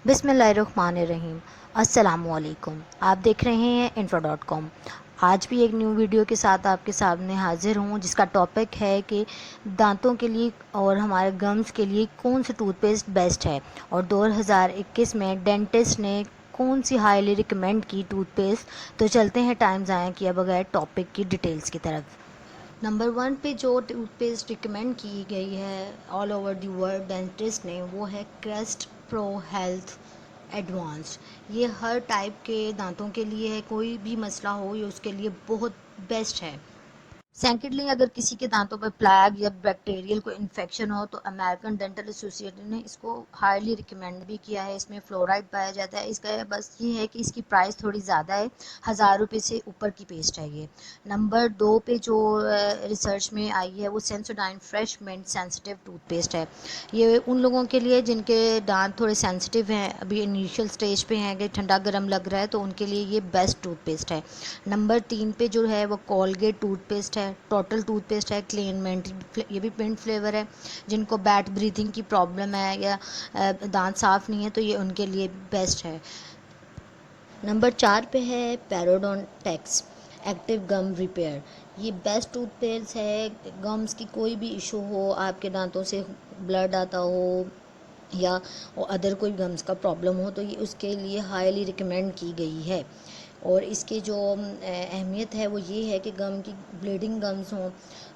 बिस्मिल्लाहिर्रहमानिर्रहीम। अस्सलाम वालेकुम। आप देख रहे हैं info.com। आज भी एक न्यू वीडियो के साथ आपके सामने हाजिर हूँ, जिसका टॉपिक है कि दांतों के लिए और हमारे गम्स के लिए कौन सी टूथपेस्ट बेस्ट है, और 2021 में डेंटिस्ट ने कौन सी हाईली रिकमेंड की टूथपेस्ट। तो चलते हैं टाइम ज़ाया किए बगैर टॉपिक की डिटेल्स की तरफ। नंबर 1 पे जो टूथपेस्ट रिकमेंड की गई है all over the world dentist ने, वो है क्रेस्ट प्रो हेल्थ एडवांस्ड। ये हर टाइप के दांतों के लिए है, कोई भी मसला हो ये उसके लिए बहुत बेस्ट है। सेकेंडली, अगर किसी के दांतों पर प्लैग या बैक्टीरियल कोई इन्फेक्शन हो तो अमेरिकन डेंटल एसोसिएशन ने इसको हाईली रिकमेंड भी किया है। इसमें फ्लोराइड पाया जाता है। इसका बस ये है कि इसकी प्राइस थोड़ी ज़्यादा है, 1000 रुपये से ऊपर की पेस्ट है ये। नंबर 2 पे जो रिसर्च में आई है वो Sensodyne fresh mint sensitive toothpaste है। ये उन लोगों के लिए जिनके दांत थोड़े सेंसिटिव हैं, अभी इनिशियल स्टेज पे हैं कि ठंडा गर्म लग रहा है, तो उनके लिए ये बेस्ट टूथपेस्ट है। नंबर 3 पे जो है वो कोलगेट टूथपेस्ट है, टोटल टूथपेस्ट है, क्लीन मिंट, ये भी मिंट फ्लेवर है। जिनको बैड ब्रीथिंग की प्रॉब्लम है या दांत साफ़ नहीं है तो ये उनके लिए बेस्ट है। नंबर 4 पे है पैरोडोंटेक्स एक्टिव गम रिपेयर। ये बेस्ट टूथपेस्ट है। गम्स की कोई भी इशू हो, आपके दांतों से ब्लड आता हो या अदर कोई गम्स का प्रॉब्लम हो, तो ये उसके लिए हाईली रिकमेंड की गई है। और इसकी जो अहमियत है वो ये है कि गम की ब्लीडिंग गम्स हों,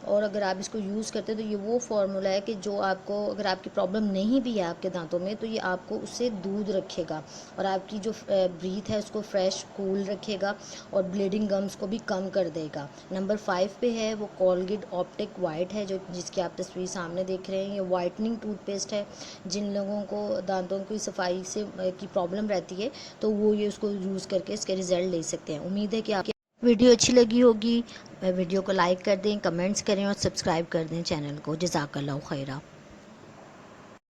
और अगर आप इसको यूज़ करते हैं तो ये वो फार्मूला है कि जो आपको, अगर आपकी प्रॉब्लम नहीं भी है आपके दांतों में, तो ये आपको उससे दूर रखेगा और आपकी जो ब्रीथ है उसको फ्रेश कूल रखेगा और ब्लीडिंग गम्स को भी कम कर देगा। नंबर 5 पे है वो कोलगेट ऑप्टिक वाइट है, जो जिसकी आप तस्वीर सामने देख रहे हैं। ये वाइटनिंग टूथपेस्ट है। जिन लोगों को दांतों की सफाई से की प्रॉब्लम रहती है तो वो ये उसको यूज़ करके इसके रिज़ल्ट ले सकते हैं। उम्मीद है कि आपकी वीडियो अच्छी लगी होगी। वीडियो को लाइक कर दें, कमेंट्स करें और सब्सक्राइब कर दें चैनल को। जज़ाकल्लाहु खैरा।